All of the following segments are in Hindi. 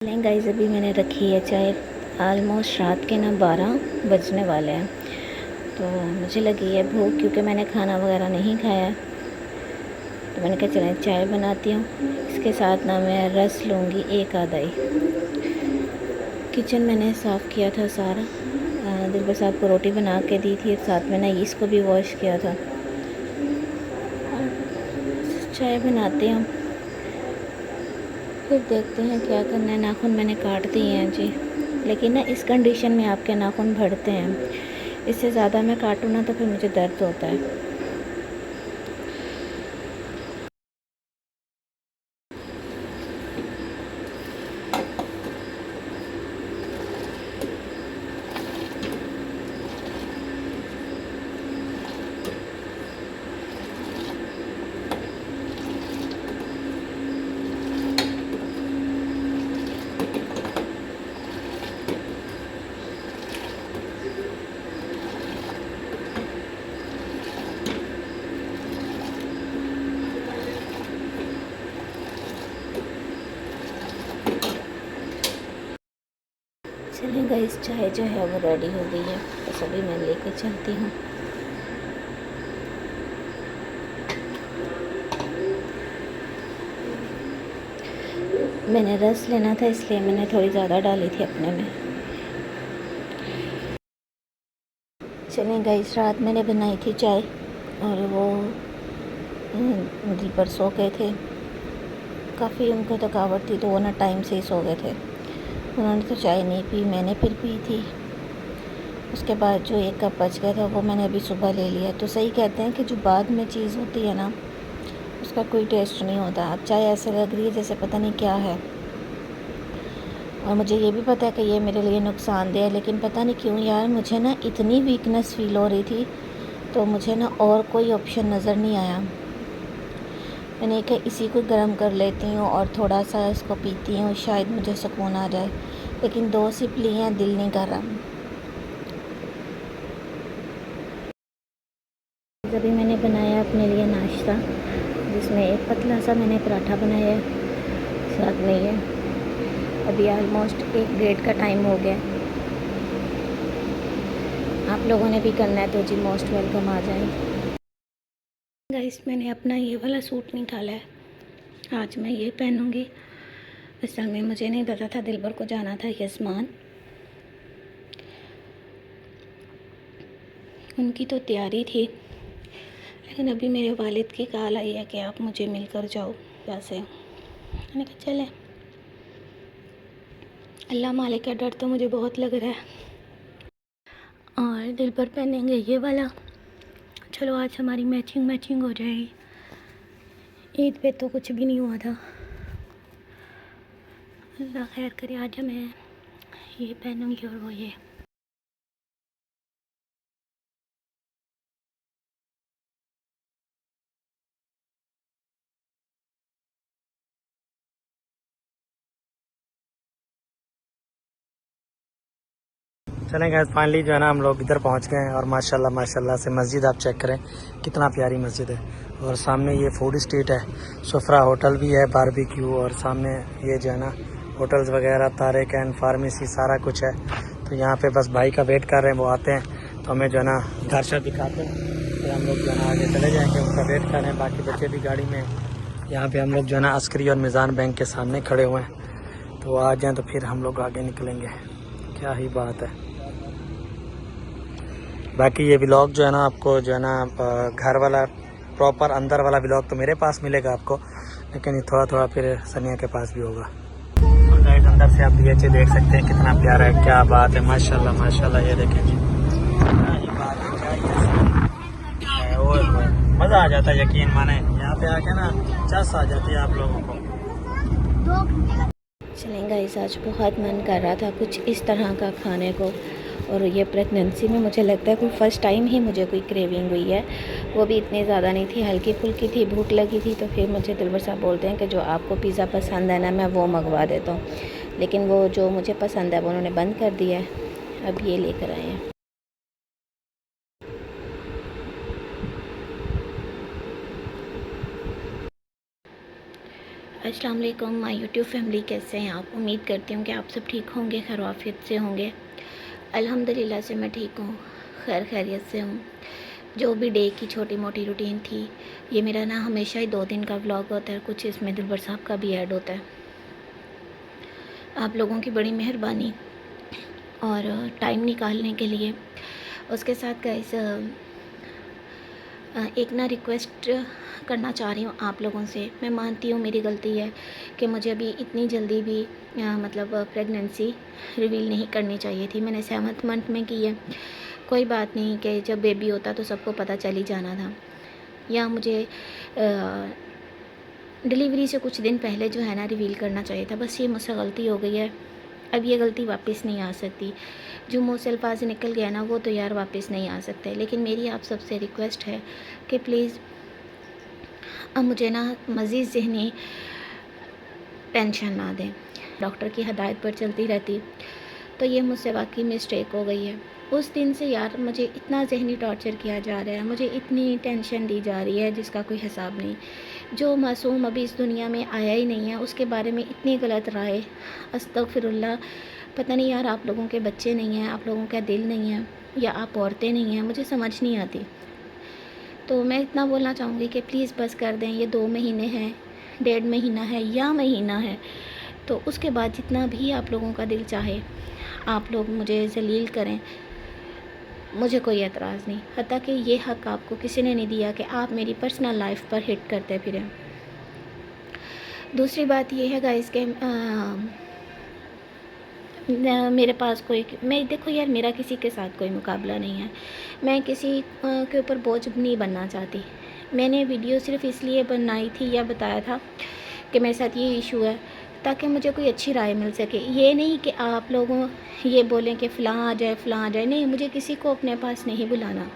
नहीं गाइस, अभी मैंने रखी है चाय। आलमोस्ट रात के ना 12 बजने वाले हैं। तो मुझे लगी है भूख, क्योंकि मैंने खाना वगैरह नहीं खाया है। तो मैंने कहा चलें चाय बनाती हूँ। इसके साथ ना मैं रस लूँगी एक आधा ही। किचन मैंने साफ़ किया था सारा। दिलबर साहब को रोटी बना के दी थी, साथ में ना इसको भी वॉश किया था। चाय बनाते हैं, फिर देखते हैं क्या करना है। नाखून मैंने काट दिए हैं जी, लेकिन ना इस कंडीशन में आपके नाखून बढ़ते हैं। इससे ज़्यादा मैं काटूँ ना तो फिर मुझे दर्द होता है। चलिए गाइस, चाय जो है वो रेडी हो गई है, बस अभी मैं लेके चलती हूँ। मैंने रस लेना था, इसलिए मैंने थोड़ी ज़्यादा डाली थी अपने में। चलिए गाइस, रात मैंने बनाई थी चाय और वो दिल पर सो गए थे। काफ़ी उनको थकावट थी तो वो ना टाइम से ही सो गए थे। उन्होंने तो चाय नहीं पी, मैंने फिर पी थी। उसके बाद जो एक कप बच गया था वो मैंने अभी सुबह ले लिया। तो सही कहते हैं कि जो बाद में चीज़ होती है ना, उसका कोई टेस्ट नहीं होता। अब चाय ऐसे लग रही है जैसे पता नहीं क्या है। और मुझे ये भी पता है कि ये मेरे लिए नुकसानदेह है, लेकिन पता नहीं क्यों यार मुझे ना इतनी वीकनेस फ़ील हो रही थी, तो मुझे ना और कोई ऑप्शन नज़र नहीं आया। मैंने कहा इसी को गर्म कर लेती हूँ और थोड़ा सा इसको पीती हूँ, शायद मुझे सुकून आ जाए। लेकिन 2 सिप ली हैं, दिल नहीं कर रहा। अभी मैंने बनाया अपने लिए नाश्ता, जिसमें एक पतला सा मैंने पराठा बनाया है, साथ में ये। अभी ऑलमोस्ट 1 डेढ़ का टाइम हो गया। आप लोगों ने भी करना है तो जी मोस्ट वेलकम, आ जाए। गाइस, मैंने अपना ये वाला सूट निकाला है, आज मैं ये पहनूंगी। असल में मुझे नहीं पता था, दिलबर को जाना था यजमान, उनकी तो तैयारी थी। लेकिन अभी मेरे वालिद की कॉल आई है कि आप मुझे मिलकर जाओ कैसे। मैंने कहा चले। अल्लाह मालिक का डर तो मुझे बहुत लग रहा है। और दिलबर पहनेंगे ये वाला। चलो आज हमारी मैचिंग हो जाएगी। ईद पे तो कुछ भी नहीं हुआ था। अल्लाह खैर करे, आज मैं ये पहनूंगी और वो ये। चलें गए फाइनली जो है ना हम लोग इधर पहुंच गए हैं। और माशाल्लाह माशाल्लाह से मस्जिद आप चेक करें कितना प्यारी मस्जिद है। और सामने ये फूड स्ट्रीट है, सुफरा होटल भी है, बारबेक्यू। और सामने ये जो है ना होटल्स वगैरह, तारिक एंड फार्मेसी सारा कुछ है। तो यहाँ पे बस भाई का वेट कर रहे हैं, वो आते हैं तो हमें जो है ना घर शर दिखाते हैं, फिर हम लोग जो है ना आगे चले जाएँगे। उनका वेट कर रहे हैं, बाकी बच्चे भी गाड़ी में। यहाँ पर हम लोग जो है ना अस्करी और मिज़ान बैंक के सामने खड़े हुए हैं, तो आ जाएँ तो फिर हम लोग आगे निकलेंगे। क्या ही बात है। बाकी ये व्लॉग जो है ना आपको जो है ना घर वाला प्रॉपर अंदर वाला व्लॉग तो मेरे पास मिलेगा आपको, लेकिन ये थोड़ा थोड़ा फिर सनिया के पास भी होगा। और गाइस अंदर से आप ये देख सकते हैं कितना प्यारा है, क्या बात है, माशाल्लाह माशाल्लाह। ये देखें जी, क्या ही बात है, क्या ही है। ओए होए, मज़ा आ जाता है, यकीन माने यहाँ पे आके ना चस आ जाती है आप लोगों को। चलें गाइस, आज बहुत मन कर रहा था कुछ इस तरह का खाने को। और ये प्रेगनेंसी में मुझे लगता है कोई फ़र्स्ट टाइम ही मुझे कोई क्रेविंग हुई है। वो भी इतनी ज़्यादा नहीं थी, हल्की फुल्की थी, भूख लगी थी। तो फिर मुझे दिलबर साहब बोलते हैं कि जो आपको पिज़्ज़ा पसंद है ना, मैं वो मंगवा देता हूँ। लेकिन वो जो मुझे पसंद है वो उन्होंने बंद कर दिया है। अब ये लेकर आए हैं। अस्सलाम वालेकुम माय यूट्यूब फैमिली, कैसे हैं आप? उम्मीद करती हूँ कि आप सब ठीक होंगे, खैर आफियत से होंगे। अल्हम्दुलिल्लाह से मैं ठीक हूँ, खैर खैरियत से हूँ। जो भी डे की छोटी मोटी रूटीन थी, ये मेरा ना हमेशा ही 2 दिन का व्लॉग होता है, कुछ इसमें दिलबर साहब का भी ऐड होता है। आप लोगों की बड़ी मेहरबानी और टाइम निकालने के लिए। उसके साथ गाइस एक ना रिक्वेस्ट करना चाह रही हूँ आप लोगों से। मैं मानती हूँ मेरी गलती है कि मुझे अभी इतनी जल्दी भी मतलब प्रेगनेंसी रिवील नहीं करनी चाहिए थी। मैंने 7th मंथ में की है। कोई बात नहीं कि जब बेबी होता तो सबको पता चल ही जाना था, या मुझे डिलीवरी से कुछ दिन पहले जो है ना रिवील करना चाहिए था। बस ये मुझसे गलती हो गई है। अब ये गलती वापस नहीं आ सकती। जो मुँह से अल्फाज निकल गया ना, वो तो यार वापस नहीं आ सकते। लेकिन मेरी आप सबसे रिक्वेस्ट है कि प्लीज़ अब मुझे ना मज़ीद ज़हनी टेंशन ना दें। डॉक्टर की हदायत पर चलती रहती तो ये मुझसे वाकई मिस्टेक हो गई है। उस दिन से यार मुझे इतना ज़हनी टॉर्चर किया जा रहा है, मुझे इतनी टेंशन दी जा रही है जिसका कोई हिसाब नहीं। जो मासूम अभी इस दुनिया में आया ही नहीं है, उसके बारे में इतनी गलत राय, अस्तगफिरुल्लाह। पता नहीं यार, आप लोगों के बच्चे नहीं हैं, आप लोगों का दिल नहीं है, या आप औरतें नहीं हैं, मुझे समझ नहीं आती। तो मैं इतना बोलना चाहूँगी कि प्लीज़ बस कर दें। ये 2 महीने हैं, 1.5 महीना है या महीना है, तो उसके बाद जितना भी आप लोगों का दिल चाहे आप लोग मुझे ज़लील करें, मुझे कोई एतराज़ नहीं। हत्ता कि ये हक़ आपको किसी ने नहीं दिया कि आप मेरी पर्सनल लाइफ पर हिट करते फिरें। दूसरी बात ये है गाइस कि मेरे पास कोई, मैं देखो यार, मेरा किसी के साथ कोई मुकाबला नहीं है। मैं किसी के ऊपर बोझ नहीं बनना चाहती। मैंने वीडियो सिर्फ़ इसलिए बनाई थी या बताया था कि मेरे साथ ये इशू है, ताकि मुझे कोई अच्छी राय मिल सके। ये नहीं कि आप लोगों ये बोलें कि फ़लाँ आ जाए, फ़लाँ आ जाए। नहीं, मुझे किसी को अपने पास नहीं बुलाना।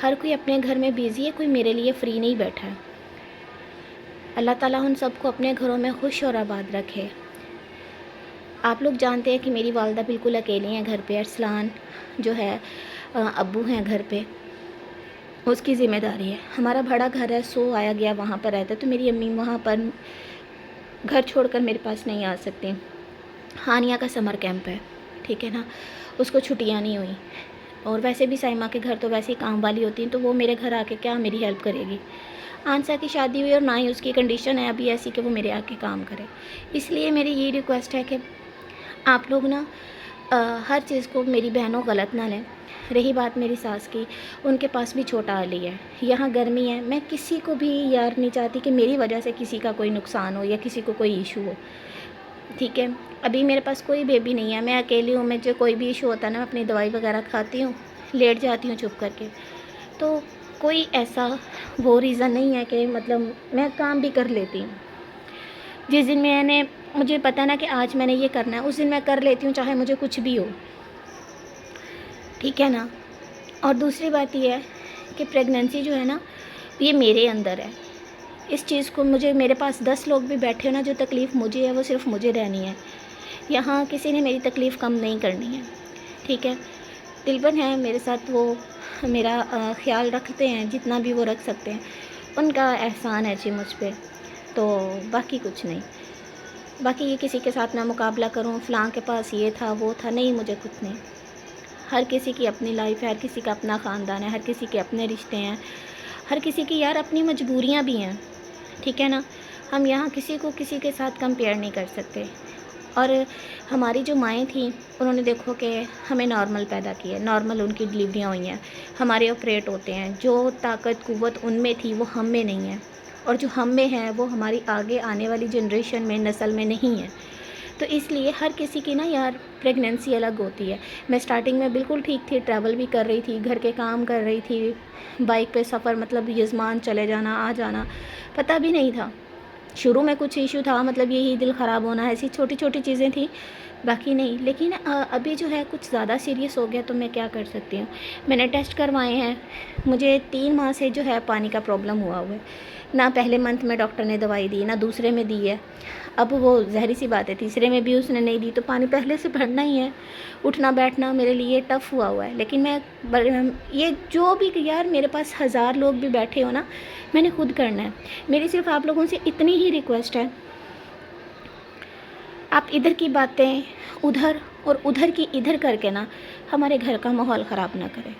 हर कोई अपने घर में बिज़ी है, कोई मेरे लिए फ़्री नहीं बैठा है। अल्लाह ताला उन सबको अपने घरों में खुश और आबाद रखे। आप लोग जानते हैं कि मेरी वालदा बिल्कुल अकेली हैं घर पे। अरसलान जो है अब्बू हैं घर पे, उसकी ज़िम्मेदारी है। हमारा बड़ा घर है, सो आया गया वहाँ पर रहता है, तो मेरी अम्मी वहाँ पर घर छोड़कर मेरे पास नहीं आ सकती। हानिया का समर कैंप है, ठीक है ना, उसको छुट्टियाँ नहीं हुई। और वैसे भी साइमा के घर तो वैसे ही काम वाली होती हैं, तो वो मेरे घर आके क्या मेरी हेल्प करेगी। आंसा की शादी हुई और ना ही उसकी कंडीशन है अभी ऐसी कि वो मेरे आके काम करे। इसलिए मेरी ये रिक्वेस्ट है कि आप लोग ना हर चीज़ को मेरी बहनों गलत ना लें। रही बात मेरी सास की, उनके पास भी छोटा अली है, यहाँ गर्मी है। मैं किसी को भी यार नहीं चाहती कि मेरी वजह से किसी का कोई नुकसान हो या किसी को कोई इशू हो, ठीक है। अभी मेरे पास कोई बेबी नहीं है, मैं अकेली हूँ। मुझे कोई भी इशू होता है ना, मैं अपनी दवाई वगैरह खाती हूँ, लेट जाती हूँ चुप करके। तो कोई ऐसा वो रीज़न नहीं है कि मतलब मैं काम भी कर लेती हूँ। जिस दिन मैंने मुझे पता ना कि आज मैंने ये करना है, उस दिन मैं कर लेती हूँ, चाहे मुझे कुछ भी हो, ठीक है ना। और दूसरी बात ये है कि प्रेगनेंसी जो है ना, ये मेरे अंदर है। इस चीज़ को मुझे, मेरे पास 10 लोग भी बैठे हो ना, जो तकलीफ़ मुझे है वो सिर्फ मुझे रहनी है। यहाँ किसी ने मेरी तकलीफ़ कम नहीं करनी है, ठीक है। दिलबर हैं मेरे साथ, वो मेरा ख़्याल रखते हैं जितना भी वो रख सकते हैं। उनका एहसान है जी मुझ पे, तो बाकी कुछ नहीं। बाकी ये किसी के साथ मैं मुकाबला करूँ, फ़लाँ के पास ये था वो था, नहीं, मुझे कुछ नहीं। हर किसी की अपनी लाइफ है, हर किसी का अपना ख़ानदान है, हर किसी के अपने रिश्ते हैं, हर किसी की यार अपनी मजबूरियाँ भी हैं, ठीक है ना। हम यहाँ किसी को किसी के साथ कंपेयर नहीं कर सकते। और हमारी जो माएँ थीं, उन्होंने देखो कि हमें नॉर्मल पैदा किया, नॉर्मल उनकी डिलीवरियाँ हुई हैं, हमारे ऑपरेट होते हैं। जो ताकत क़ुव्वत उनमें थी वो हम में नहीं है, और जो हम में है वो हमारी आगे आने वाली जनरेशन में, नस्ल में नहीं है। तो इसलिए हर किसी की ना यार प्रेगनेंसी अलग होती है। मैं स्टार्टिंग में बिल्कुल ठीक थी, ट्रैवल भी कर रही थी, घर के काम कर रही थी, बाइक पे सफ़र, मतलब यज़मान चले जाना आ जाना, पता भी नहीं था। शुरू में कुछ इशू था, मतलब यही दिल ख़राब होना, ऐसी छोटी छोटी चीज़ें थी, बाकी नहीं। लेकिन अभी जो है कुछ ज़्यादा सीरियस हो गया, तो मैं क्या कर सकती हूँ। मैंने टेस्ट करवाए हैं, मुझे 3 माह से जो है पानी का प्रॉब्लम हुआ है। ना पहले मंथ में डॉक्टर ने दवाई दी, ना दूसरे में दी है। अब वो ज़हरी सी बात है, तीसरे में भी उसने नहीं दी, तो पानी पहले से भरना ही है। उठना बैठना मेरे लिए टफ़ हुआ है। लेकिन मैं ये जो भी यार, मेरे पास 1000 लोग भी बैठे हो ना, मैंने खुद करना है। मेरी सिर्फ आप लोगों से इतनी ही रिक्वेस्ट है आप इधर की बातें उधर और उधर की इधर करके ना हमारे घर का माहौल ख़राब ना करें।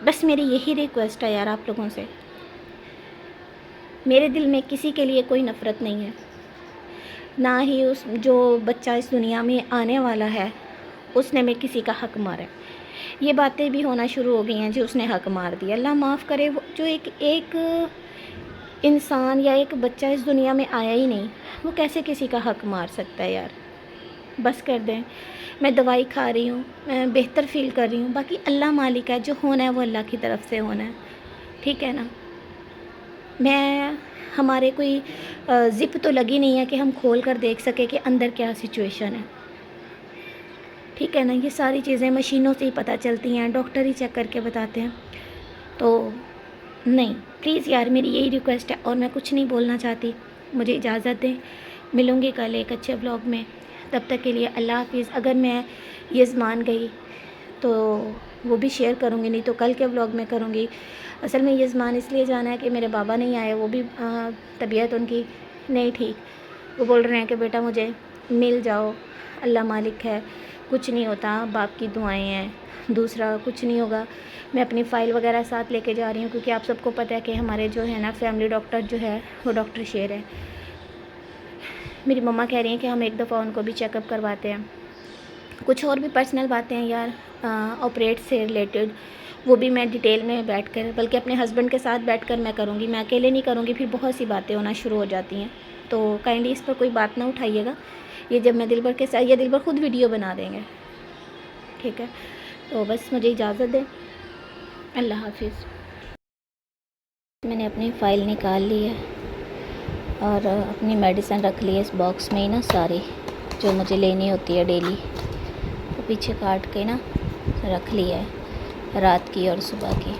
बस मेरी यही रिक्वेस्ट है यार आप लोगों से। मेरे दिल में किसी के लिए कोई नफ़रत नहीं है, ना ही उस जो बच्चा इस दुनिया में आने वाला है उसने में किसी का हक़ मारा है। ये बातें भी होना शुरू हो गई हैं जो उसने हक़ मार दिया। अल्लाह माफ़ करे, वो जो एक इंसान या एक बच्चा इस दुनिया में आया ही नहीं, वो कैसे किसी का हक़ मार सकता है यार। बस कर दें। मैं दवाई खा रही हूँ, मैं बेहतर फ़ील कर रही हूँ, बाकी अल्लाह मालिक है, जो होना है वो अल्लाह की तरफ से होना है, ठीक है ना। मैं हमारे कोई ज़िप तो लगी नहीं है कि हम खोल कर देख सकें कि अंदर क्या सिचुएशन है, ठीक है ना। ये सारी चीज़ें मशीनों से ही पता चलती हैं, डॉक्टर ही चेक करके बताते हैं। तो नहीं, प्लीज़ यार मेरी यही रिक्वेस्ट है और मैं कुछ नहीं बोलना चाहती। मुझे इजाज़त दें, मिलूँगी कल एक अच्छे व्लॉग में। तब तक के लिए अल्लाह हाफ़िज़। अगर मैं यज़मान गई तो वो भी शेयर करूँगी, नहीं तो कल के व्लॉग में करूँगी। असल में यज़मान इसलिए जाना है कि मेरे बाबा नहीं आए, वो भी तबीयत उनकी नहीं ठीक। वो बोल रहे हैं कि बेटा मुझे मिल जाओ, अल्लाह मालिक है, कुछ नहीं होता, बाप की दुआएं हैं, दूसरा कुछ नहीं होगा। मैं अपनी फ़ाइल वगैरह साथ लेके जा रही हूँ क्योंकि आप सबको पता है कि हमारे जो है ना फैमिली डॉक्टर जो है वो डॉक्टर शेर है। मेरी मम्मा कह रही हैं कि हम एक दफ़ा उनको भी चेकअप करवाते हैं। कुछ और भी पर्सनल बातें हैं यार ऑपरेट से रिलेटेड, वो भी मैं डिटेल में बैठकर, बल्कि अपने हस्बैंड के साथ बैठकर मैं करूँगी, मैं अकेले नहीं करूँगी, फिर बहुत सी बातें होना शुरू हो जाती हैं। तो काइंडली इस पर कोई बात ना उठाइएगा। ये जब मैं दिलबर के साथ, या दिलबर खुद वीडियो बना देंगे, ठीक है। तो बस मुझे इजाज़त दें, अल्लाह हाफिज़। मैंने अपनी फ़ाइल निकाल ली है और अपनी मेडिसिन रख ली है इस बॉक्स में ही ना, सारी जो मुझे लेनी होती है डेली, तो पीछे काट के ना रख लिया है, रात की और सुबह की।